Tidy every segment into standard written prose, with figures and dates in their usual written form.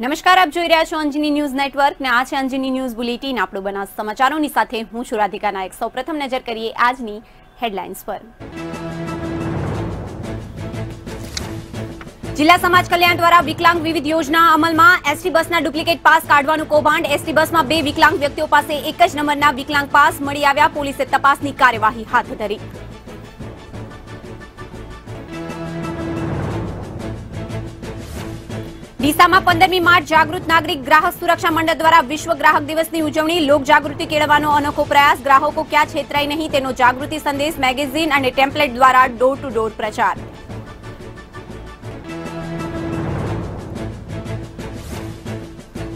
નમસ્કાર, આપ જોઈ રહ્યા છો અંજની ન્યૂઝ નેટવર્ક ને આ છે અંજની ન્યૂઝ બુલેટિન. આપણું બનાસ સમાચારોની સાથે હું છું રાધિકા નાયક. સૌપ્રથમ નજર કરીએ આજની હેડલાઇન્સ પર. જિલ્લા સમાજ કલ્યાણ દ્વારા વિકલાંગ વિવિધ યોજના અમલમાં. એસટી બસના ડુપ્લિકેટ પાસ કાઢવાનું કૌભાંડ. એસટી બસમાં 2 વિકલાંગ વ્યક્તિઓ પાસે એક જ નંબરના વિકલાંગ પાસ મળી આવ્યા. પોલીસે તપાસની કાર્યવાહી હાથ ધરી. ડીસામાં 15મી માર્ચ જાગૃત નાગરિક ગ્રાહક સુરક્ષા મંડળ દ્વારા વિશ્વ ગ્રાહક દિવસની ઉજવણી. લોક જાગૃતિ કેળવવાનો અનોખો પ્રયાસ. ગ્રાહકો ક્યાં છેતરાય નહીં તેનો જાગૃતિ સંદેશ મેગેઝીન અને ટેમ્પલેટ દ્વારા ડોર ટુ ડોર પ્રચાર.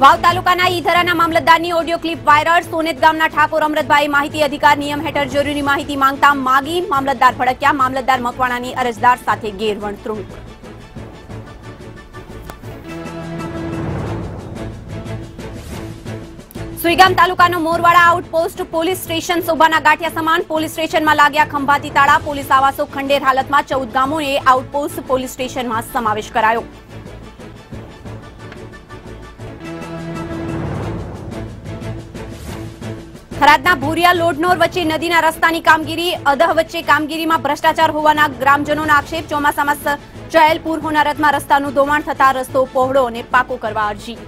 વાવ તાલુકાના ઈધરાના મામલતદારની ઓડિયો ક્લિપ વાયરલ. સોનેત ગામના ઠાકોર અમૃતભાઈ માહિતી અધિકાર નિયમ હેઠળ જરૂરી માહિતી માંગતા માગી. મામલતદાર ભડક્યા. મામલતદાર મકવાણાની અરજદાર સાથે ગેરવર્તણૂક. સુઈગામ તાલુકાનો મોરવાડા આઉટપોસ્ટ પોલીસ સ્ટેશન શોભાના ગાંઠિયા સમાન. પોલીસ સ્ટેશનમાં લાગ્યા ખંભાતી તાળા. પોલીસ આવાસો ખંડેર હાલતમાં. 14 ગામોએ આઉટપોસ્ટ પોલીસ સ્ટેશનમાં સમાવેશ કરાયો. થરાદના ભૂરિયા લોડનોર વચ્ચે નદીના રસ્તાની કામગીરી. અદહ વચ્ચે કામગીરીમાં ભ્રષ્ટાચાર હોવાના ગ્રામજનોના આક્ષેપ. ચોમાસામાં ચહેલ પૂર હોનારતમાં રસ્તાનું ધોવાણ થતા રસ્તો પહોળો અને પાકો કરવા અરજી.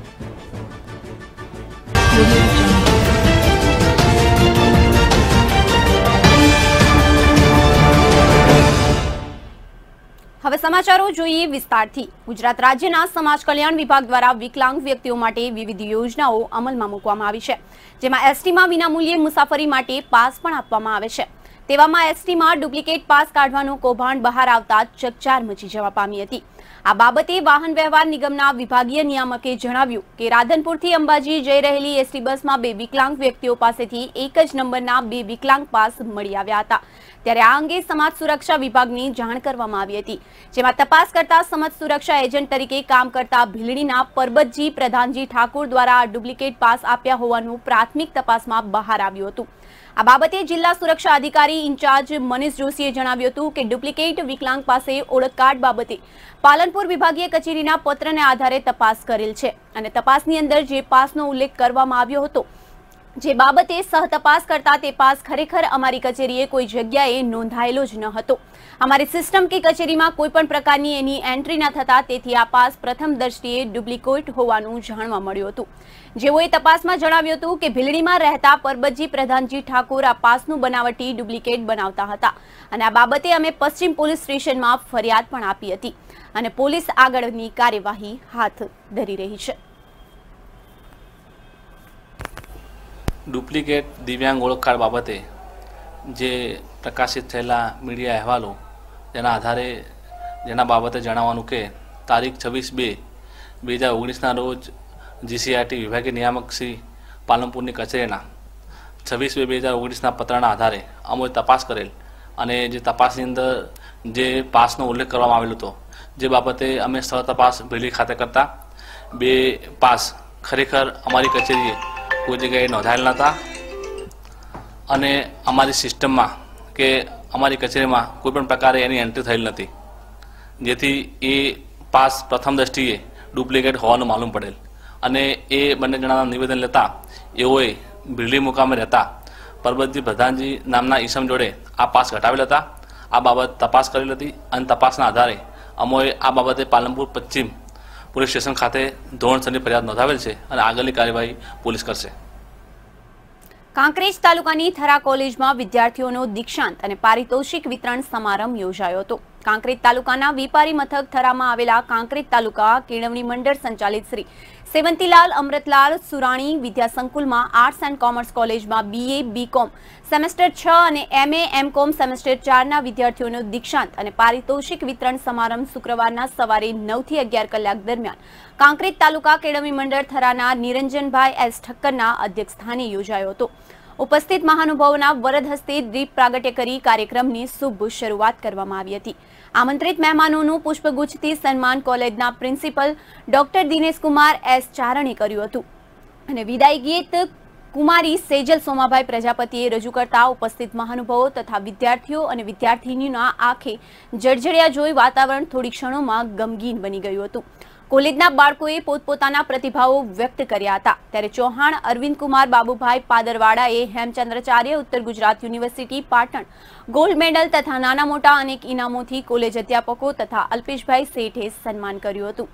હવે સમાચારો જોઈએ વિસ્તારથી. ગુજરાત રાજ્યના સમાજ કલ્યાણ વિભાગ દ્વારા વિકલાંગ વ્યક્તિઓ માટે વિવિધ યોજનાઓ અમલમાં મૂકવામાં આવી છે, જેમાં એસટીમાં વિનામૂલ્યે મુસાફરી માટે પાસ પણ આપવામાં આવે છે. તેવામાં એસટીમાં ડુપ્લિકેટ પાસ કાઢવાનું કૌભાંડ બહાર આવતા ચકચાર મચી જવા પામી હતી. આ બાબતે વાહન વ્યવહાર નિગમના વિભાગીય નિયામકે જણાવ્યું કે રાધનપુરથી અંબાજી જઈ રહેલી એસટી બસમાં 2 વિકલાંગ વ્યક્તિઓ પાસેથી એક જ નંબરના 2 વિકલાંગ પાસ મળી આવ્યા હતા. ત્યારે આ અંગે સમાજ સુરક્ષા વિભાગની જાણ કરવામાં આવી હતી, જેમાં તપાસ કરતા સમાજ સુરક્ષા એજન્ટ તરીકે કામ કરતા ભીલડીના પરબતજી પ્રધાનજી ઠાકોર દ્વારા ડુપ્લિકેટ પાસ આપ્યા હોવાનું પ્રાથમિક તપાસમાં બહાર આવ્યું હતું. આ બાબતે જિલ્લા સુરક્ષા અધિકારી ઇન્ચાર્જ મનીષ જોશીએ જણાવ્યું હતું કે ડુપ્લિકેટ વિકલાંગ પાસે ઓળખ કાર્ડ બાબતે પાલનપુર વિભાગીય કચેરીના પત્રને આધારે તપાસ કરેલ છે અને તપાસની અંદર જે પાસનો ઉલ્લેખ કરવામાં આવ્યો હતો, જે બાબતે સહતપાસ કરતા તે પાસ ખરેખર અમારી કચેરીએ કોઈ જગ્યાએ નોંધાયેલો જ ન હતો. અમારી સિસ્ટમ કે કચેરીમાં કોઈ પણ પ્રકારની એની એન્ટ્રી ન થતા તેથી આ પાસ પ્રથમ દ્રષ્ટિએ ડુપ્લિકેટ હોવાનું જાણવા મળ્યું હતું. જેઓએ તપાસમાં જણાવ્યું હતું કે ભીલડીમાં રહેતા પરબતજી પ્રધાનજી ઠાકોર આ પાસનું બનાવટી ડુપ્લિકેટ બનાવતા હતા અને આ બાબતે અમે પશ્ચિમ પોલીસ સ્ટેશનમાં ફરિયાદ પણ આપી હતી અને પોલીસ આગળની કાર્યવાહી હાથ ધરી રહી છે. ડુપ્લિકેટ દિવ્યાંગ ઓળખ કાર્ડ બાબતે જે પ્રકાશિત થયેલા મીડિયા અહેવાલો જેના આધારે જેના બાબતે જણાવવાનું કે તારીખ 26/2/2019ના રોજ જીસીઆરટી વિભાગીય નિયામક શ્રી પાલનપુરની કચેરીના 26/2/2019ના પત્રના આધારે અમે તપાસ કરેલ અને જે તપાસની અંદર જે પાસનો ઉલ્લેખ કરવામાં આવેલો હતો, જે બાબતે અમે સહ તપાસ ભીલડી ખાતે કરતા 2 પાસ ખરેખર અમારી કચેરીએ કોઈ જગ્યાએ નોંધાયેલ નહોતા અને અમારી સિસ્ટમમાં કે અમારી કચેરીમાં કોઈ પણ પ્રકારે એની એન્ટ્રી થયેલ નથી, જેથી એ પાસ પ્રથમ દ્રષ્ટિએ ડુપ્લિકેટ હોવાનું માલુમ પડેલ અને એ બંને જણાના નિવેદન લેતા એઓએ ભીલડી મુકામે રહેતા પરબતજી પ્રધાનજી નામના ઈસમ જોડે આ પાસ ઘટાવેલ હતા. આ બાબત તપાસ કરેલ હતી અને તપાસના આધારે અમોએ આ બાબતે પાલનપુર પશ્ચિમ પોલીસ સ્ટેશન ખાતે ધોરણસરની ફરિયાદ નોંધાવેલ છે અને આગળની કાર્યવાહી પોલીસ કરશે. કાંકરેજ તાલુકાની થરા કોલેજમાં વિદ્યાર્થીઓનો દીક્ષાંત અને પારિતોષિક વિતરણ સમારંભ યોજાયો હતો. કાંકરેજ તાલુકાના વેપારી મથક થરામાં આવેલા કાંકરેજ તાલુકા કેળવણી મંડળ સંચાલિત શ્રી સેવંતીલાલ અમૃતલાલ સુરાણી વિદ્યા સંકુલમાં આર્ટ્સ એન્ડ કોમર્સ કોલેજમાં BA BCom સેમેસ્ટર 6 અને MA MCom સેમેસ્ટર 4ના વિદ્યાર્થીઓનો દીક્ષાંત અને પારિતોષિક વિતરણ સમારંભ શુક્રવારના સવારે 9 થી 11 કલાક દરમિયાન કાંકરેજ તાલુકા કેળવણી મંડળ થરાના નિરંજનભાઈ S ઠક્કરના અધ્યક્ષસ્થાને યોજાયો હતો. ઉપસ્થિત મહાનુભાવોના વરદ હસ્તે દીપ પ્રાગટ્ય કરી કાર્યક્રમની શુભ શરૂઆત કરવામાં આવી હતી. આમંત્રિત મહેમાનોનું પુષ્પગુચ્છથી સન્માન કોલેજના principal doctor Dinesh Kumar S ચારણે કર્યું હતું અને વિદાય ગીત કુમારી સેજલ સોમાભાઈ પ્રજાપતિએ રજૂ કરતા ઉપસ્થિત મહાનુભાવો તથા વિદ્યાર્થીઓ અને વિદ્યાર્થીનીઓના આંખે જળજળિયા જોઈ વાતાવરણ થોડી ક્ષણોમાં ગમગીન બની ગયું હતું. કોલેજના બાળકોએ પોતપોતાના પ્રતિભાવો વ્યક્ત કર્યા હતા। ત્યારે ચૌહાણ અરવિંદ કુમાર બાબુભાઈ પાદરવાડાએ હેમચંદ્રાચાર્ય ઉત્તર Gujarat university Patan gold medal તથા નાના મોટા અનેક ઇનામોથી કોલેજ અધ્યાપકો તથા અલ્પેશભાઈ શેઠે સન્માન કર્યું હતું।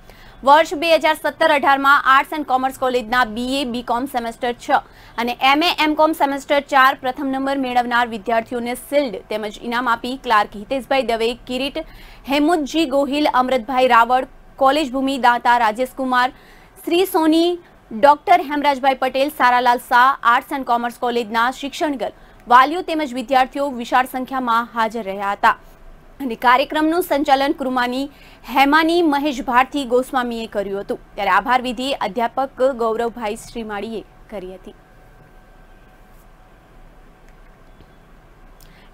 વર્ષ 2017-18માં આર્ટ્સ એન્ડ કોમર્સ કોલેજના BA BCom સેમેસ્ટર 6 અને MA MCom સેમેસ્ટર 4 પ્રથમ નંબર મેળવનાર વિદ્યાર્થીઓને શિલ્ડ તેમજ ઇનામ આપી ક્લાર્ક હિતેશભાઈ દવે, કિરીટ હેમુદજી ગોહિલ, અમૃતભાઈ રાવળ, કોલેજ ભૂમિ દાતા Rajesh Kumar, Shri Soni, doctor Hemrajbhai Patel, Saralal Shah, arts and commerce કોલેજના શિક્ષણગણ, વાલીઓ તેમજ વિદ્યાર્થીઓ વિશાળ સંખ્યામાં હાજર રહ્યા હતા અને કાર્યક્રમનું સંચાલન કૃમાની હેમાની મહેશ ભારતી ગોસ્વામીએ કર્યું હતું। ત્યારે આભાર વિધિ અધ્યાપક ગૌરવભાઈ શ્રીમાળીએ કરી હતી।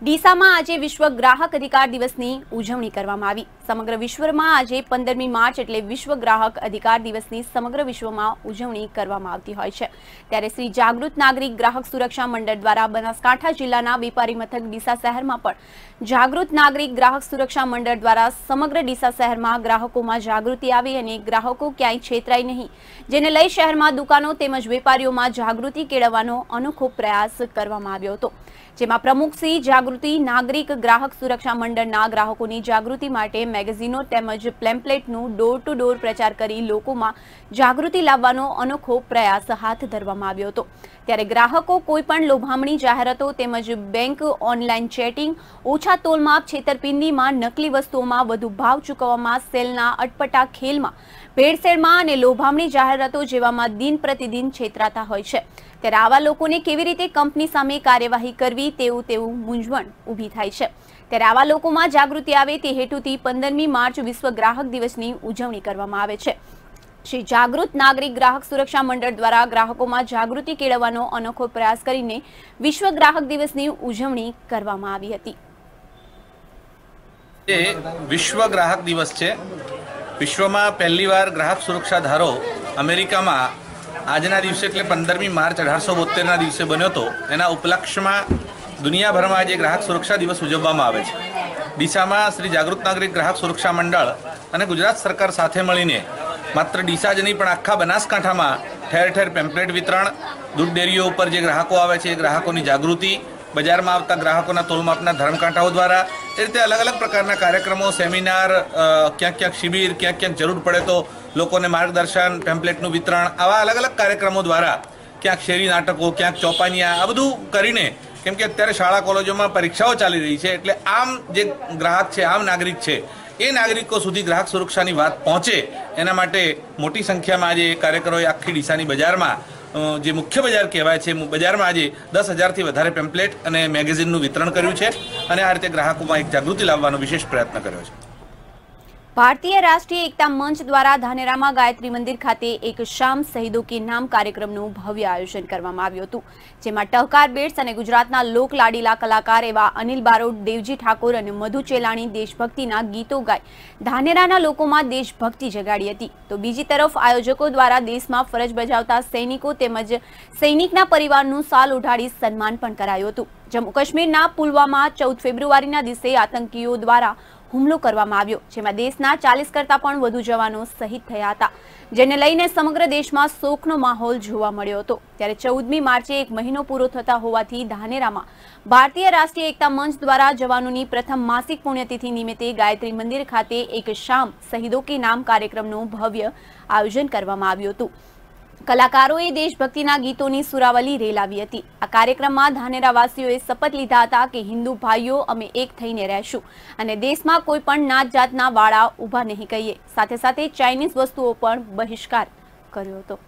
ડીસામાં આજે વિશ્વ ગ્રાહક અધિકાર દિવસની ઉજવણી કરવામાં આવી। સમગ્ર વિશ્વમાં આજે 15મી માર્ચ એટલે વિશ્વ ગ્રાહક અધિકાર દિવસની સમગ્ર વિશ્વમાં ઉજવણી કરવામાં આવતી હોય છે। ત્યારે શ્રી જાગૃત નાગરિક ગ્રાહક સુરક્ષા મંડળ દ્વારા બનાસકાંઠા જિલ્લાના વેપારી મથક ડીસા શહેરમાં પણ જાગૃત નાગરિક ગ્રાહક સુરક્ષા મંડળ દ્વારા સમગ્ર ડીસા શહેરમાં ગ્રાહકોમાં જાગૃતિ આવે અને ગ્રાહકો ક્યાંય છેતરાય નહીં, જેને લઈ શહેરમાં દુકાનો તેમજ વેપારીઓમાં જાગૃતિ કેળવવાનો અનોખો પ્રયાસ કરવામાં આવ્યો હતો। જેમાં પ્રમુખ શ્રી જાગૃતિ નાગરિક ગ્રાહક સુરક્ષા મંડળના ગ્રાહકોની જાગૃતિ માટે મેગેઝીનો તેમજ પ્લેમ્પલેટનું ડોર ટુ ડોર પ્રચાર કરી લોકોમાં જાગૃતિ લાવવાનો અનોખો પ્રયાસ હાથ ધરવામાં આવ્યો હતો। ત્યારે ગ્રાહકો કોઈપણ લોભામણી જાહેરાતો તેમજ બેંક ઓનલાઈન ચેટિંગ, ઓછા તોલમાપ, છેતરપિંડીમાં, નકલી વસ્તુઓમાં વધુ ભાવ ચૂકવવામાં, સેલના અટપટા ખેલમાં, ભેળસેળમાં અને લોભામણી જાહેરાતો જેવામાં દિન પ્રતિદિન છેતરાતા હોય છે। ત્યારે આવા લોકોને કેવી રીતે કંપની સામે કાર્યવાહી કરવી તેવું મૂંઝવણ ઊભી થાય છે। ત્યારે આવા લોકોમાં જાગૃતિ આવે તે હેતુથી 15મી માર્ચ વિશ્વ ગ્રાહક દિવસની ઉજવણી કરવામાં આવે છે। શ્રી જાગૃત નાગરિક ગ્રાહક સુરક્ષા મંડળ દ્વારા ગ્રાહકોમાં જાગૃતિ કેળવવાનો અનોખો પ્રયાસ કરીને વિશ્વ ગ્રાહક દિવસની ઉજવણી કરવામાં આવી હતી। વિશ્વ ગ્રાહક દિવસ છે। વિશ્વમાં પહેલીવાર ગ્રાહક સુરક્ષા ધારો અમેરિકામાં આજના દિવસે એટલે 15મી માર્ચ 1872ના દિવસે બન્યો હતો। એના ઉપલક્ષ્યમાં દુનિયાભરમાં આજે ગ્રાહક સુરક્ષા દિવસ ઉજવવામાં આવે છે। ડીસામાં શ્રી જાગૃત નાગરિક ગ્રાહક સુરક્ષા મંડળ અને ગુજરાત સરકાર સાથે મળીને માત્ર ડીસા જ નહીં પણ આખા બનાસકાંઠામાં ઠેર ઠેર પેમ્પલેટ વિતરણ, દૂધ ડેરીઓ ઉપર જે ગ્રાહકો આવે છે એ ગ્રાહકોની જાગૃતિ, બજારમાં આવતા ગ્રાહકોના તોલમાપના ધર્મકાંટાઓ દ્વારા એ રીતે અલગ અલગ પ્રકારના કાર્યક્રમો, સેમિનાર, ક્યાંક ક્યાંક શિબિર, ક્યાંક ક્યાંક જરૂર પડે તો લોકોને માર્ગદર્શન, પેમ્પલેટનું વિતરણ, આવા અલગ અલગ કાર્યક્રમો દ્વારા ક્યાંક શેરી નાટકો, ક્યાંક ચોપાનિયા, આ બધું કરીને, કેમ કે અત્યારે શાળા કોલેજોમાં પરીક્ષાઓ ચાલી રહી છે એટલે આમ જે ગ્રાહક છે, આમ નાગરિક છે, એ નાગરિકો સુધી ગ્રાહક સુરક્ષાની વાત પહોંચે એના માટે મોટી સંખ્યામાં આજે કાર્યકરોએ આખી ડીસાની બજારમાં, જે મુખ્ય બજાર કહેવાય છે, બજારમાં આજે 10,000થી વધારે પેમ્પલેટ અને મેગેઝિનનું વિતરણ કર્યું છે અને આ રીતે ગ્રાહકોમાં એક જાગૃતિ લાવવાનો વિશેષ પ્રયત્ન કર્યો છે। ભારતીય રાષ્ટ્રીય એકતા મંચ દ્વારા ધાનેરામાં ગાયત્રી મંદિર ખાતે એક શામ શહીદો કે નામ કાર્યક્રમનું ભવ્ય આયોજન કરવામાં આવ્યું હતું। જેમાં ટહકાર બેટ્સ અને ગુજરાતના લોક લાડીલા કલાકાર એવા અનિલ બારોટ, દેવજી ઠાકોર અને મધુ ચેલાણી દેશભક્તિના ગીતો ગાઈ ધાનેરાના લોકોમાં દેશભક્તિ જગાડી હતી। તો બીજી તરફ આયોજકો દ્વારા દેશમાં ફરજ બજાવતા સૈનિકો તેમજ સૈનિકના પરિવારનું શાલ ઓઢાડી સન્માન પણ કરાયું હતું। જમ્મુ કાશ્મીરના પુલવામા 14 ફેબ્રુઆરીના દિવસે આતંકીઓ દ્વારા હુમલો કરવામાં આવ્યો, જેમાં દેશના 40 કરતાં પણ વધુ જવાનો શહીદ થયા હતા, જેને લઈને સમગ્ર દેશમાં શોકનો માહોલ જોવા મળ્યો હતો। ત્યારે 14મી માર્ચે એક મહિનો પૂરો થતા હોવાથી ધાનેરામાં ભારતીય રાષ્ટ્રીય એકતા મંચ દ્વારા જવાનોની પ્રથમ માસિક પુણ્યતિથિ નિમિત્તે ગાયત્રી મંદિર ખાતે એક શામ શહીદો કે નામ કાર્યક્રમનું ભવ્ય આયોજન કરવામાં આવ્યું હતું। કલાકારોએ દેશભક્તિના ગીતોની સુરાવલી રેલાવી હતી। આ કાર્યક્રમમાં ધાનેરાવાસીઓએ શપથ લીધા હતા કે હિન્દુ ભાઈઓ અમે એક થઈને રહેશું અને દેશમાં કોઈ પણ નાત જાતના વાળા ઊભા નહીં કહીએ। સાથે સાથે ચાઇનીઝ વસ્તુઓ પણ બહિષ્કાર કર્યો હતો।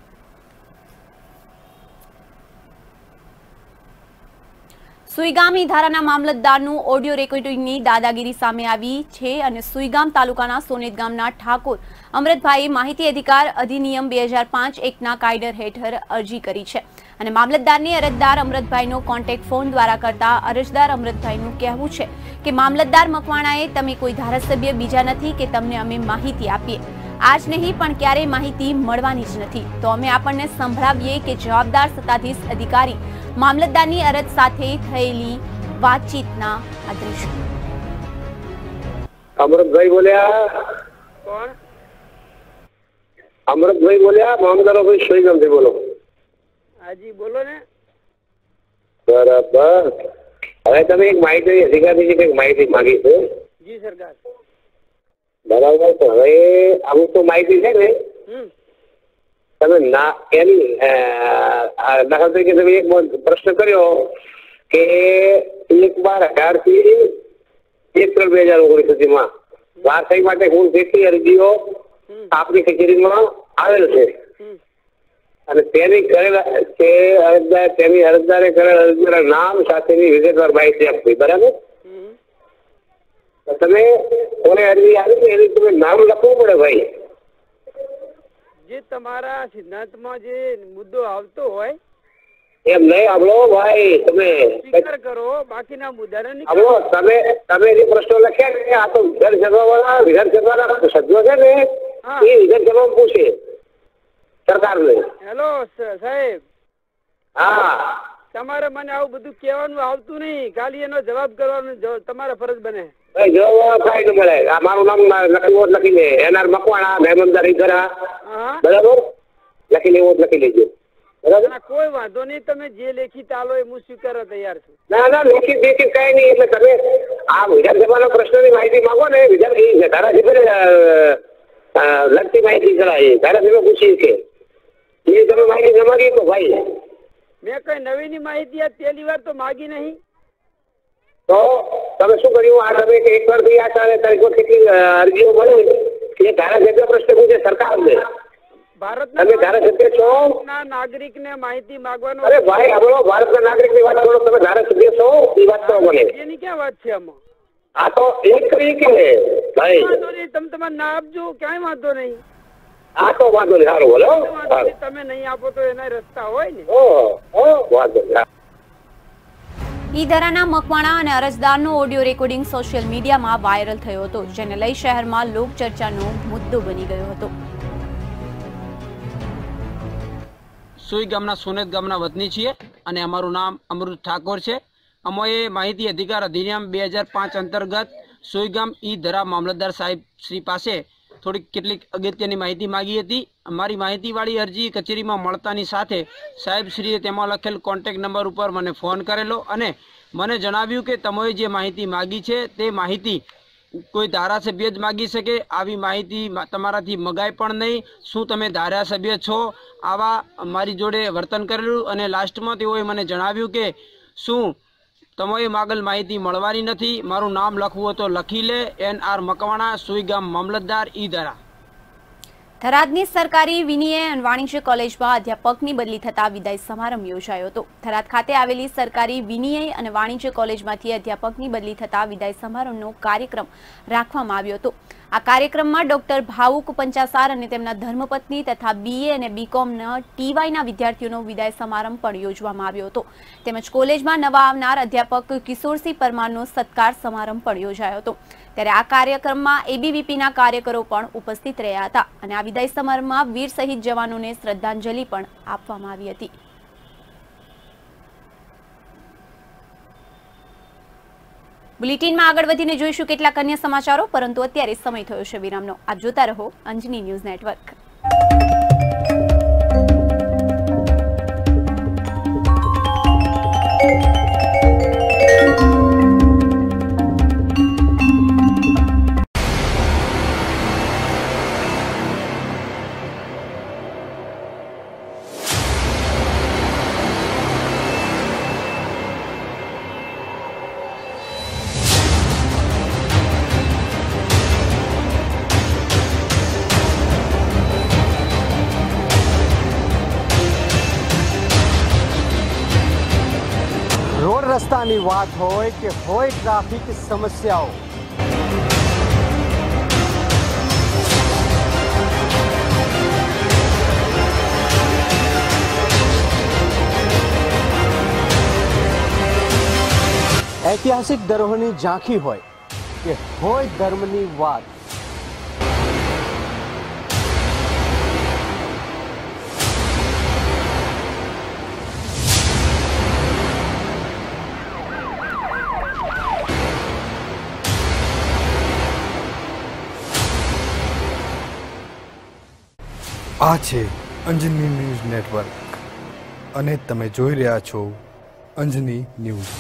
સુઈગામની ધારાના મામલતદારનું ઓડિયો રેકોર્ડિંગની દાદાગીરી સામે આવી છે અને સુઈગામ તાલુકાના સોનેત ગામના ઠાકોર અમૃતભાઈએ માહિતી અધિકાર અધિનિયમ 2005 એકના કાયદર હેઠળ અરજી કરી છે અને મામલતદારને અરજદાર અમૃતભાઈનો કોન્ટેક્ટ ફોન દ્વારા કરતા અરજદાર અમૃતભાઈનું કહેવું છે કે મામલતદાર મકવાણાએ તમે કોઈ ધારાસભ્ય બીજા નથી કે તમને અમે માહિતી આપીએ, આજ નહીં પણ ક્યારેય માહિતી મળવાની જ નથી, તો અમે આપણને સંભળાવીએ કે જવાબદાર સત્તાધીશ અધિકારી મામલતદારની અરજ સાથે થયેલી વાતચીતના આ દ્રશ્યો। અમૃતભાઈ બોલ્યા? કોણ? અમૃતભાઈ બોલ્યા, મામદારોભાઈ સોઈગામથી બોલો. હાજી બોલો ને. બરાબર. હવે તમે એક માહિતી અધિકારીની કંઈક માહિતી માંગી છે. જી સરકાર. બરાબર. તો હવે અમુક તો માહિતી છે ને તમે ના એની દાખલા તરીકે તમે એક પ્રશ્ન કર્યો કે 1/12 થી 1/3/2019 સુધીમાં વારસાઈ માટે કુલ કેટલી અરજીઓ આપની કચેરીમાં આવેલ છે અને તેની અરજદારે કરેલ અરજીના નામ સાથેની વિગતવાર માહિતી આપવી. બરાબર. તમે કોને અરજી આવી છે એની તમે નામ લખવું પડે ભાઈ. જે તમારા સિદ્ધાંતમાં જે મુદ્દો આવતો હોય એમ નહીં આપણો ભાઈ તમે સ્વીકાર કરો, બાકીના મુદ્દાને આપણો તમે જે પ્રશ્નો લખ્યા ને આ તો વિધાનસભાના સભ્યો છે ને એ વિધાનસભામાં પૂછે સરકારને. હેલો સાહેબ. હા. તમારે મને આવું બધું કહેવાનું આવતું નહીં, ખાલી એનો જવાબ કરવાનો તમારા ફરજ બને. જવાબ થાય તો મળે. મારું નામ લખી લે, એનઆર મકવાણા, મહેમદાર ઈધરા. બરાબર. લખી લેવો લખી લેજો. બરાબર. કોઈ વાંધો નહીં, તમે જે લેખિત આલો એ હું સ્વીકારવા તૈયાર છું. ના લેખિત કઈ નહીં. એટલે તમે આ વિધાનસભાના પ્રશ્નની માહિતી માંગો ને ધારાસભ્ય લગતી માહિતી કરાય ધારાસભ્ય પૂછી છે એ તમે માહિતી ન માગી તો ભાઈ મેં કઈ નવીની માહિતી પહેલી વાર તો માગી નહીં. તો તમે શું કર્યું? આ તમે એક વર્ષથી આ 4 તારીખો કેટલી અરજીઓ મળે એ ધારાસભ્ય પ્રશ્ન પૂછે સરકારને. તમે ધારાસભ્ય છો, નાગરિક ને માહિતી માંગવાનો. અરે ભાઈ આપણો ભારતના નાગરિક ની વાત કરો, તમે ધારાસભ્ય છો એ વાત કરો મને. એની ક્યાં વાત છે આમાં? આ તો એક તરીકે ભાઈ તમે તમારે ના આપજો, ક્યાંય વાંધો નહીં. આ તો વાંધો નહીં. સારું બોલો. તમે નહીં આપો તો એના રસ્તા હોય ને. વાંધો નહીં. ઈધરાના મકવાણા અને અરજદારનો ઓડિયો રેકોર્ડિંગ સોશિયલ મીડિયામાં વાયરલ થયો હતો, જેને લઈ શહેરમાં લોકચર્ચાનો મુદ્દો બની ગયો હતો. સોઈ ગામના સોનેત ગામના વતની છીએ અને અમારું નામ અમૃત ઠાકોર છે. અમોએ માહિતી અધિકાર અધિનિયમ 2005 અંતર્ગત સોઈ ગામ ઈધરા મામલતદાર સાહેબ શ્રી પાસે થોડીક કેટલીક અગત્યની માહિતી માગી હતી. અમારી માહિતીવાળી અરજી કચેરીમાં મળતાની સાથે સાહેબશ્રીએ તેમાં લખેલ કોન્ટેક્ટ નંબર ઉપર મને ફોન કરેલો અને મને જણાવ્યું કે તમે જે માહિતી માગી છે તે માહિતી કોઈ ધારાસભ્ય જ માગી શકે, આવી માહિતી તમારાથી મગાય પણ નહીં. શું તમે ધારાસભ્ય છો? આવા મારી જોડે વર્તન કરેલું અને લાસ્ટમાં તેઓએ મને જણાવ્યું કે શું તમે માગેલ માહિતી મળવાની નથી, મારું નામ લખવું હોય તો લખી લે. એનઆર મકવાણા, સુઈગામ મામલતદાર, ઈધરા. થરાદની સરકારી વિનિમય અને વાણિજ્ય કોલેજમાં અધ્યાપકની બદલી થતા વિદાય સમારંભ યોજાયો હતો. થરાદ ખાતે આવેલી સરકારી વિનિમય અને વાણિજ્ય કોલેજમાંથી અધ્યાપકની બદલી થતા વિદાય સમારંભનો કાર્યક્રમ રાખવામાં આવ્યો હતો. આ કાર્યક્રમમાં ડોક્ટર ભાવુક પંચાસાર અને તેમના ધર્મપત્ની તથા BA અને BComના TYના વિદ્યાર્થીઓનો વિદાય સમારંભ પણ યોજવામાં આવ્યો હતો. તેમજ કોલેજમાં નવા આવનાર અધ્યાપક કિશોરસિંહ પરમારનો સત્કાર સમારંભ પણ યોજાયો હતો. ત્યારે આ કાર્યક્રમમાં ABVPના કાર્યકરો પણ ઉપસ્થિત રહ્યા હતા અને આ વિદાય સમારંભમાં વીર શહીદ જવાનોને શ્રદ્ધાંજલિ પણ આપવામાં આવી હતી. બુલેટિનમાં આગળ વધીને જોઈશું કેટલાક અન્ય સમાચારો, પરંતુ અત્યારે સમય થયો છે વિરામનો. આપ જોતા રહો અંજની ન્યૂઝ નેટવર્ક. રસ્તાની વાત હોય કે હોય ટ્રાફિક સમસ્યાઓ, ઐતિહાસિક ધરોહરની ઝાંખી હોય કે હોય ધર્મની વાત, આ છે અંજની ન્યૂઝ નેટવર્ક અને તમે જોઈ રહ્યા છો Anjani news.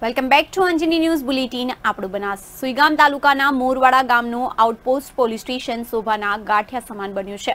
Welcome back to Anjani news bulletin. આપણું બનાસ સુઈગામ તાલુકાના મોરવાડા ગામનું આઉટપોસ્ટ પોલીસ સ્ટેશન શોભાના ગાંઠિયા સમાન બન્યું છે.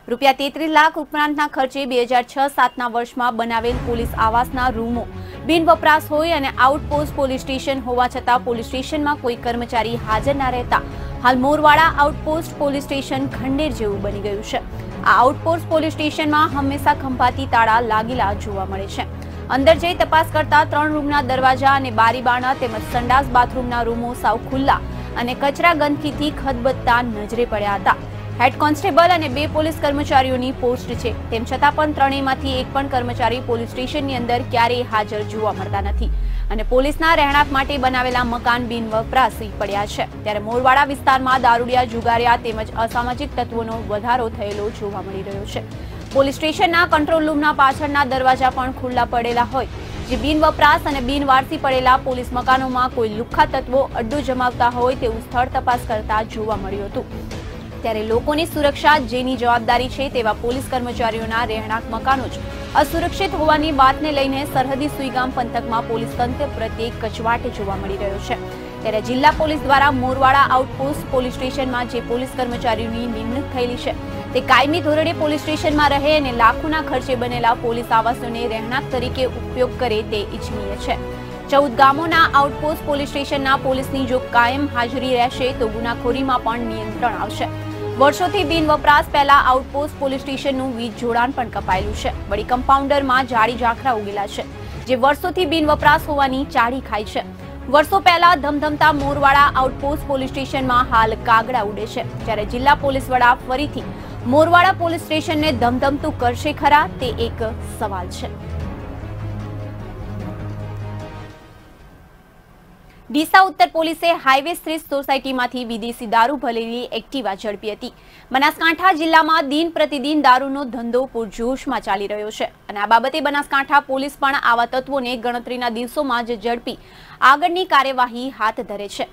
₹33 લાખ ઉપરાંતના ખર્ચે 2006-07ના વર્ષમાં બનાવેલ પોલીસ આવાસના રૂમો બિન વપરાશ હોય અને આઉટપોસ્ટ પોલીસ સ્ટેશન હોવા છતાં પોલીસ સ્ટેશનમાં કોઈ કર્મચારી હાજર ના રહેતા હાલ મોરવાડા આઉટપોસ્ટ પોલીસ સ્ટેશન ખંડેર જેવું બની ગયું છે. આ આઉટપોસ્ટ પોલીસ સ્ટેશનમાં હંમેશા ખંભાતી તાળા લાગેલા જોવા મળે છે. અંદર જઈ તપાસ કરતા 3 રૂમના દરવાજા અને બારીબારણા તેમજ સંડાસ બાથરૂમના રૂમો સાવ ખુલ્લા અને કચરા ગંદકીથી ખદબદતા નજરે પડ્યા હતા. હેડ કોન્સ્ટેબલ અને 2 પોલીસ કર્મચારીઓની પોસ્ટ છે, તેમ છતાં પણ ત્રણેયમાંથી એક પણ કર્મચારી પોલીસ સ્ટેશનની અંદર ક્યારેય હાજર જોવા મળતા નથી અને પોલીસના રહેણાંક માટે બનાવેલા મકાન બિન વપરાશી પડ્યા છે. ત્યારે મોરવાડા વિસ્તારમાં દારૂડિયા, જુગારિયા તેમજ અસામાજિક તત્વોનો વધારો થયેલો જોવા મળી રહ્યો છે. પોલીસ સ્ટેશનના કંટ્રોલ રૂમના પાછળના દરવાજા પણ ખુલ્લા પડેલા હોય, જે બિન વપરાશ અને બિનવારસી પડેલા પોલીસ મકાનોમાં કોઈ લુખ્ખા તત્વો અડ્ડો જમાવતા હોય તેવું સ્થળ તપાસ કરતા જોવા મળ્યું હતું. ત્યારે લોકોની સુરક્ષા જેની જવાબદારી છે તેવા પોલીસ કર્મચારીઓના રહેણાંક મકાનો જ અસુરક્ષિત હોવાની વાતને લઈને સરહદી સુઈગામ પંથકમાં પોલીસ તંત્ર પ્રત્યે કચવાટ જોવા મળી રહ્યો છે. ત્યારે જિલ્લા પોલીસ દ્વારા મોરવાડા આઉટપોસ્ટ પોલીસ સ્ટેશનમાં જે પોલીસ કર્મચારીઓની નિમણૂક થયેલી છે તે કાયમી ધોરણે પોલીસ સ્ટેશનમાં રહે અને લાખોના ખર્ચે બનેલા પોલીસ આવાસોને રહેણાંક તરીકે ઉપયોગ કરે તે ઇચ્છનીય છે. 14 ગામોના આઉટપોસ્ટ પોલીસ સ્ટેશનના પોલીસની જો કાયમ હાજરી રહેશે તો ગુનાખોરીમાં પણ નિયંત્રણ આવશે. વર્ષોથી બિન વપરાશ પહેલા આઉટપોસ્ટ પોલીસ સ્ટેશનનું વીજ જોડાણ પણ કપાયેલું છે. વળી કમ્પાઉન્ડરમાં જાડી ઝાંખરા ઉગેલા છે, જે વર્ષોથી બિન વપરાશ હોવાની ચાડી ખાય છે. વર્ષો પહેલા ધમધમતા મોરવાડા આઉટપોસ્ટ પોલીસ સ્ટેશનમાં હાલ કાગડા ઉડે છે. જ્યારે જિલ્લા પોલીસ વડા ફરીથી મોરવાડા પોલીસ સ્ટેશનને ધમધમતું કરશે ખરા, તે એક સવાલ છે. ડીસા ઉત્તર પોલીસે હાઈવે સ્થિત સોસાયટીમાંથી વિદેશી દારૂ ભરેલી એક્ટિવા ઝડપી હતી. બનાસકાંઠા જિલ્લામાં દિન પ્રતિદિન દારૂનો ધંધો પૂરજોશમાં ચાલી રહ્યો છે અને આ બાબતે બનાસકાંઠા પોલીસ પણ આવા તત્વોને ગણતરીના દિવસોમાં જ ઝડપી આગળની કાર્યવાહી હાથ ધરે છે.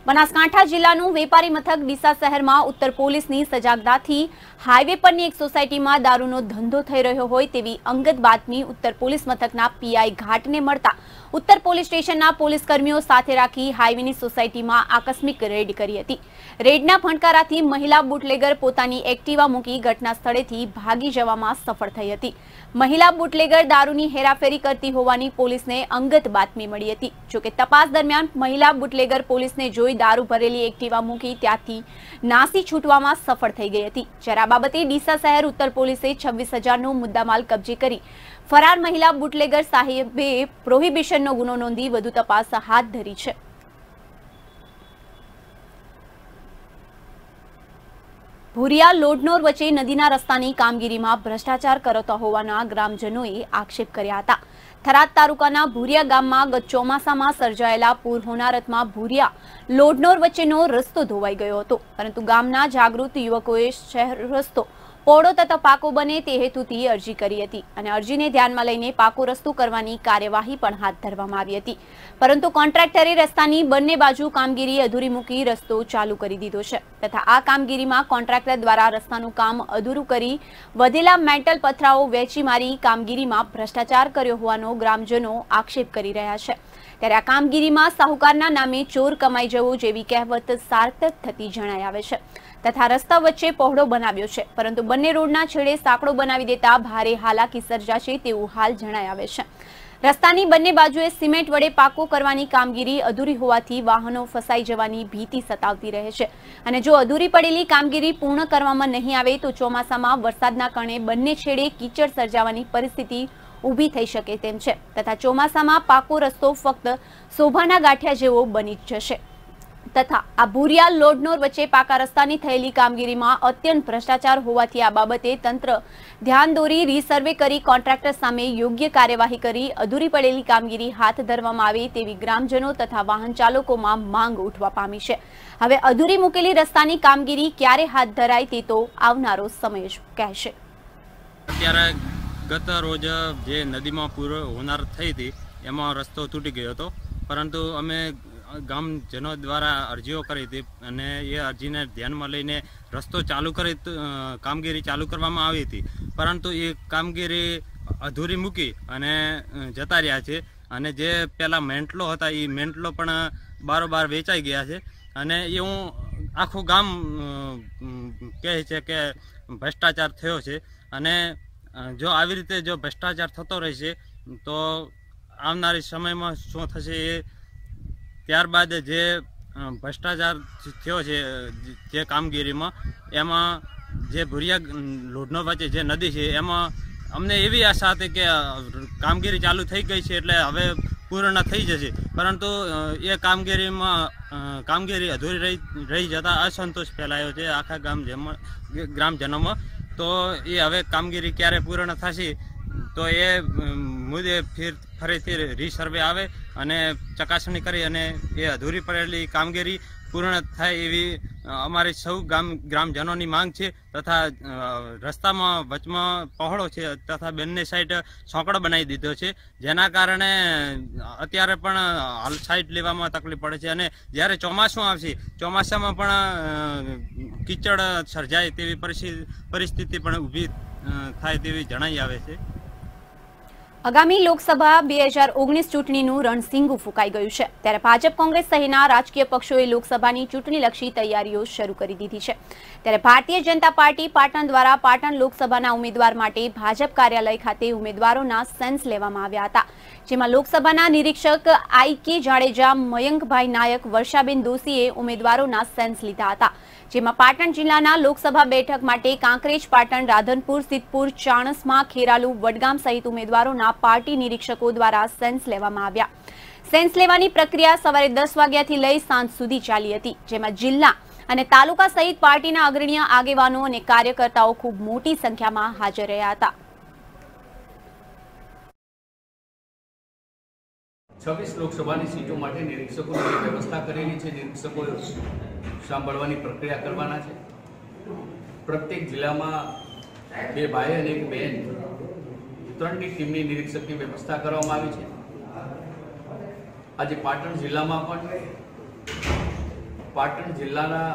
બનાસકાંઠા જિલ્લાનું વેપારી મથક ડીસા શહેરમાં ઉત્તર પોલીસની સજાગતાથી હાઈવે પરની એક સોસાયટીમાં દારૂનો ધંધો થઈ રહ્યો હોય તેવી અંગત બાતમી ઉત્તર પોલીસ મથકના પીઆઈ ઘાટને મળતા ઉત્તર પોલીસ સ્ટેશનના પોલીસ કર્મીઓ સાથે રાખી હાઈવેની સોસાયટીમાં આકસ્મિક રેડ કરી હતી. રેડના ફણકારાથી મહિલા બુટલેગર પોતાની એક્ટિવા મૂકી ઘટના સ્થળેથી ભાગી જવામાં સફળ થઈ હતી. મહિલા બુટલેગર દારૂની હેરાફેરી કરતી હોવાની પોલીસને અંગત બાતમી મળી હતી. જોકે તપાસ દરમિયાન મહિલા બુટલેગર પોલીસને જોઈ દારૂ ભરેલી એક્ટિવા મૂકી ત્યાંથી નાસી છૂટવામાં સફળ થઈ ગઈ હતી. જ્યારે આ બાબતે ડીસા શહેર ઉત્તર પોલીસે 26,000નો મુદ્દામાલ કબજે કરી ફરાર મહિલા બુટલેગર સાહેબે પ્રોહિબિશનનો ગુનો નોંધી વધુ તપાસ હાથ ધરી છે. ભુરિયા લોડનોર વચ્ચે નદીના રસ્તાની કામગીરીમાં ભ્રષ્ટાચાર કરતા હોવાના ગ્રામજનોએ આક્ષેપ કર્યા હતા. થરાદ તાલુકાના ભુરિયા ગામમાં ગત ચોમાસામાં સર્જાયેલા પૂર હોનારતમાં ભુરિયા લોડનોર વચ્ચેનો રસ્તો ધોવાઈ ગયો હતો, પરંતુ ગામના જાગૃત યુવકોએ શહેર રસ્તો પહોળો તથા પાકો બને તે હેતુથી અરજી કરી હતી અને અરજીને ધ્યાનમાં લઈને પાકો રસ્તો કરવાની કાર્યવાહી પણ હાથ ધરવામાં આવી હતી. પરંતુ કોન્ટ્રાક્ટરે રસ્તાની બંને બાજુ કામગીરી અધૂરી મૂકી રસ્તો ચાલુ કરી દીધો છે તથા આ કામગીરીમાં કોન્ટ્રાક્ટર દ્વારા રસ્તાનું કામ અધૂરું કરી વધેલા મેટલ પથરાઓ વેચી મારી કામગીરીમાં ભ્રષ્ટાચાર કર્યો હોવાનો ગ્રામજનો આક્ષેપ કરી રહ્યા છે. ત્યારે આ કામગીરીમાં સાહુકારના નામે ચોર કમાઈ જવો જેવી કહેવત સાર્થક થતી જણાઈ આવે છે તથા રસ્તા વચ્ચે પહોળો બનાવ્યો છે, પરંતુ બંને રોડના છેડે સાંકડો બનાવી દેતા ભારે હાલાકી સર્જાશે તેવું હાલ જણાઈ આવે છે. રસ્તાની બંને બાજુએ સિમેન્ટ વડે પાકો કરવાની કામગીરી અધૂરી હોવાથી વાહનો ફસાઈ જવાની ભીતિ સતાવતી રહે છે અને જો અધૂરી પડેલી કામગીરી પૂર્ણ કરવામાં નહીં આવે તો ચોમાસામાં વરસાદના કારણે બંને છેડે કીચડ સર્જાવાની પરિસ્થિતિ ઊભી થઈ શકે તેમ છે તથા ચોમાસામાં પાકો રસ્તો ફક્ત શોભાના ગાંઠિયા જેવો બની જશે તથા આ ભૂરિયાલ લોડનોર વચ્ચે પાકા રસ્તાની થયેલી કામગીરીમાં અત્યંત ભ્રષ્ટાચાર હોવાથી આ બાબતે તંત્ર ધ્યાન દોરી રીસર્વે કરી કોન્ટ્રાક્ટર સામે યોગ્ય કાર્યવાહી કરી અધૂરી પડેલી કામગીરી હાથ ધરવામાં આવે તેવી ગ્રામજનો તથા વાહન ચાલકોમાં માંગ ઉઠવા પામી છે. હવે અધૂરી મૂકેલી રસ્તાની કામગીરી ક્યારે હાથ ધરાય તે તો આવનારો સમય જ કહેશે. અત્યારે ગત રોજ જે નદીમાં પૂર હોનાર થઈ હતી એમાં રસ્તો તૂટી ગયો હતો, પરંતુ અમે ગામજનો દ્વારા અરજીઓ કરી હતી અને એ અરજીને ધ્યાનમાં લઈને રસ્તો ચાલુ કરી કામગીરી ચાલુ કરવામાં આવી હતી, પરંતુ એ કામગીરી અધૂરી મૂકી અને જતા રહ્યા છે. અને જે પહેલાં મેન્ટલો હતા એ મેન્ટલો પણ બારોબાર વેચાઈ ગયા છે અને એ આખું ગામ કહે છે કે ભ્રષ્ટાચાર થયો છે. અને જો આવી રીતે જો ભ્રષ્ટાચાર થતો રહેશે તો આવનારી સમયમાં શું થશે એ ત્યારબાદ જે ભ્રષ્ટાચાર થયો છે જે કામગીરીમાં એમાં જે ભૂરિયા લોડનોર વચ્ચે જે નદી છે એમાં અમને એવી આશા હતી કે કામગીરી ચાલુ થઈ ગઈ છે એટલે હવે પૂર્ણ થઈ જશે, પરંતુ એ કામગીરી અધૂરી રહી જતા અસંતોષ ફેલાયો છે આખા ગ્રામજનોમાં. તો એ હવે કામગીરી ક્યારે પૂર્ણ થશે તો એ મુદ્દે ફરીથી રીસર્વે આવે અને ચકાસણી કરી અને એ અધૂરી પડેલી કામગીરી પૂર્ણ થાય એવી અમારી સૌ ગ્રામજનોની માંગ છે. તથા રસ્તામાં વચમાં પહોળો છે તથા બંને સાઈડ સોંકડો બનાવી દીધો છે, જેના કારણે અત્યારે પણ હાલ સાઈડ લેવામાં તકલીફ પડે છે. અને જ્યારે ચોમાસું આવશે ચોમાસામાં પણ કીચડ સર્જાય તેવી પરિસ્થિતિ પણ ઊભી થાય તેવી જણાઈ આવે છે. આગામી લોકસભા 2019 ચૂંટણીનું રણસીંગું ફૂંકાઈ ગયું છે, ત્યારે ભાજપ કોંગ્રેસ સહિતના રાજકીય પક્ષોએ લોકસભાની ચૂંટણીલક્ષી તૈયારીઓ શરૂ કરી દીધી છે. ત્યારે ભારતીય જનતા પાર્ટી પાટણ દ્વારા પાટણ લોકસભાના ઉમેદવાર માટે ભાજપ કાર્યાલય ખાતે ઉમેદવારોના સેન્સ લેવામાં આવ્યા હતા, જેમાં લોકસભાના નિરીક્ષક આઈ.કે. જાડેજા, મયંકભાઈ નાયક, વર્ષાબેન દોશીએ ઉમેદવારોના સેન્સ લીધા હતા, જેમાં પાટણ જિલ્લાના લોકસભા બેઠક માટે કાંકરેજ, પાટણ, રાધનપુર, સિદ્ધપુર, ચાણસ્મા, ખેરાલુ, વડગામ સહિત ઉમેદવારોના પાર્ટી નિરીક્ષકો દ્વારા સેન્સ લેવામાં આવ્યા. સેન્સ લેવાની પ્રક્રિયા સવારે 10 વાગ્યાથી લઈ સાંજ સુધી ચાલી હતી, જેમાં જિલ્લા અને તાલુકા સહિત પાર્ટીના અગ્રણીય આગેવાનો અને કાર્યકર્તાઓ ખૂબ મોટી સંખ્યામાં હાજર રહ્યા હતા. 26 લોકસભાની સીટો માટે નિરીક્ષકોની વ્યવસ્થા કરેલી છે. નિરીક્ષકો સાંભળવાની પ્રક્રિયા કરવાના છે. પ્રત્યેક જિલ્લામાં 2 ભાઈ અને 1 બહેન 3ની ટીમની નિરીક્ષકની વ્યવસ્થા કરવામાં આવી છે. આજે પાટણ જિલ્લામાં પણ પાટણ જિલ્લાના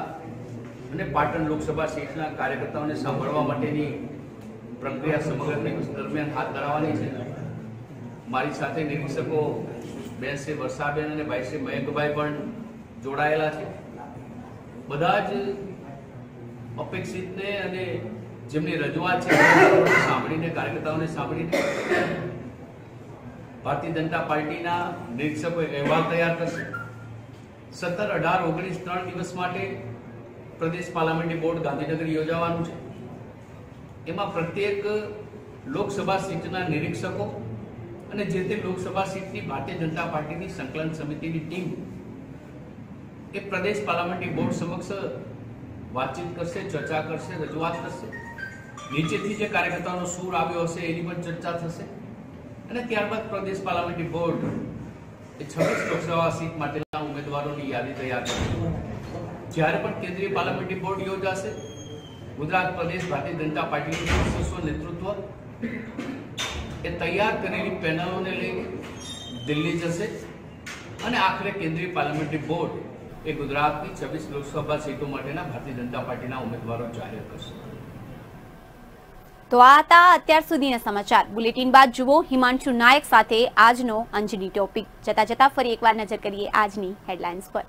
અને પાટણ લોકસભા સીટના કાર્યકર્તાઓને સાંભળવા માટેની પ્રક્રિયા સમગ્ર દિવસ દરમિયાન હાથ ધરાવવાની છે. મારી સાથે નિરીક્ષકો બેન શ્રી વર્ષાબેન અને ભાઈ શ્રી મયંકભાઈ પણ જોડાયેલા છે. બધા જ અપેક્ષિતને અને જેમની રજૂઆત છે સાંભળીને કાર્યકર્તાઓને સાંભળીને ભારતીય જનતા પાર્ટીના નિરીક્ષકો અહેવાલ તૈયાર કરશે. 17, 18, 19 3 દિવસ માટે પ્રદેશ પાર્લામેન્ટરી બોર્ડ ગાંધીનગર યોજાવાનું છે. એમાં પ્રત્યેક લોકસભા સીટના નિરીક્ષકો અને જે તે લોકસભા સીટની ભારતીય જનતા પાર્ટીની સંકલન સમિતિની ટીમ એ પ્રદેશ પાર્લામેન્ટરી બોર્ડ સમક્ષ વાતચીત કરશે, ચર્ચા કરશે, રજૂઆત કરશે. નીચેથી જે કાર્યકર્તાઓનો સૂર આવ્યો હશે એની પણ ચર્ચા થશે અને ત્યારબાદ પ્રદેશ પાર્લામેન્ટરી બોર્ડ એ 26 લોકસભા સીટ માટેના ઉમેદવારોની યાદી તૈયાર કરશે. જ્યારે પણ કેન્દ્રીય પાર્લામેન્ટરી બોર્ડ યોજાશે, ગુજરાત પ્રદેશ ભારતીય જનતા પાર્ટીનું સર્વસ્વ નેતૃત્વ એ તૈયાર કરેલી પેનલોને લઈને દિલ્હી જશે અને આખરે કેન્દ્રીય પાર્લામેન્ટરી બોર્ડ એ ગુજરાતની 26 લોકસભા સીટો માટેના ભારતીય જનતા પાર્ટીના ઉમેદવારો જાહેર કરશે. તો આ હતા અત્યાર સુધીના સમાચાર. બુલેટિન બાદ જુઓ હિમાંશુ નાયક સાથે આજનો અંજની ટોપિક. જતા જતા ફરી એકવાર નજર કરીએ આજની હેડલાઇન્સ પર.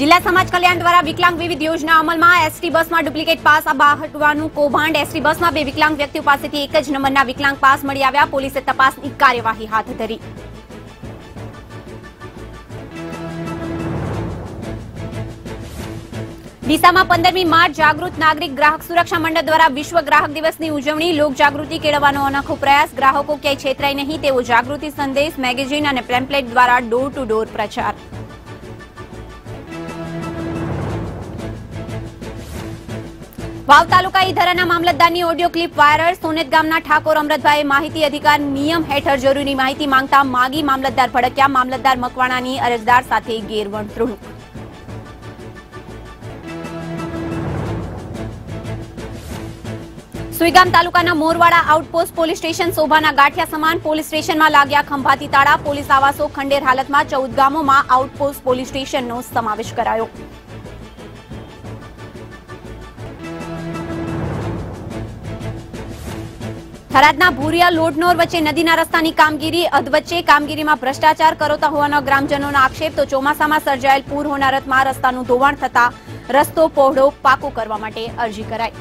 જિલ્લા સમાજ કલ્યાણ દ્વારા વિકલાંગ વિવિધ યોજના અમલમાં. એસટી બસમાં ડુપ્લિકેટ પાસ બાહટવાનું કૌભાંડ. એસટી બસમાં 2 વિકલાંગ વ્યક્તિઓ પાસેથી એક જ નંબરના વિકલાંગ પાસ મળી આવ્યા. પોલીસે તપાસની કાર્યવાહી હાથ ધરી. ડીસામાં 15મી માર્ચ જાગૃત નાગરિક ગ્રાહક સુરક્ષા મંડળ દ્વારા વિશ્વ ગ્રાહક દિવસની ઉજવણી, લોક જાગૃતિ કેળવવાનો અનોખો પ્રયાસ, ગ્રાહકો ક્યાંય છેતરાય નહીં તેવો જાગૃતિ સંદેશ, મેગેઝીન અને પેમ્પલેટ દ્વારા ડોર ટુ ડોર પ્રચાર. વાવ તાલુકા ઈધરાના મામલતદારની ઓડિયો ક્લિપ વાયરલ, સોનેત ગામના ઠાકોર અમૃતભાઈએ માહિતી અધિકાર નિયમ હેઠળ જરૂરી માહિતી માંગતા માગી મામલતદાર ભડક્યા, મામલતદાર મકવાણાની અરજદાર સાથે ગેરવર્તણૂક. સુઈગામ તાલુકાના મોરવાડા આઉટપોસ્ટ પોલીસ સ્ટેશન શોભાના ગાંઠિયા સમાન, પોલીસ સ્ટેશનમાં લાગ્યા ખંભાતી તાળા, પોલીસ આવાસો ખંડેર હાલતમાં, 14 ગામોમાં આઉટપોસ્ટ પોલીસ સ્ટેશનનો સમાવેશ કરાયો. થરાદના ભૂરિયા લોડનોર વચ્ચે નદીના રસ્તાની કામગીરી અધવચ્ચે, કામગીરીમાં ભ્રષ્ટાચાર કરોતા હોવાનો ગ્રામજનોનો આક્ષેપ. તો ચોમાસામાં સર્જાયેલ પૂર હોનારતમાં રસ્તાનું ધોવાણ થતા રસ્તો પહોળો પાકો કરવા માટે અરજી કરાઈ.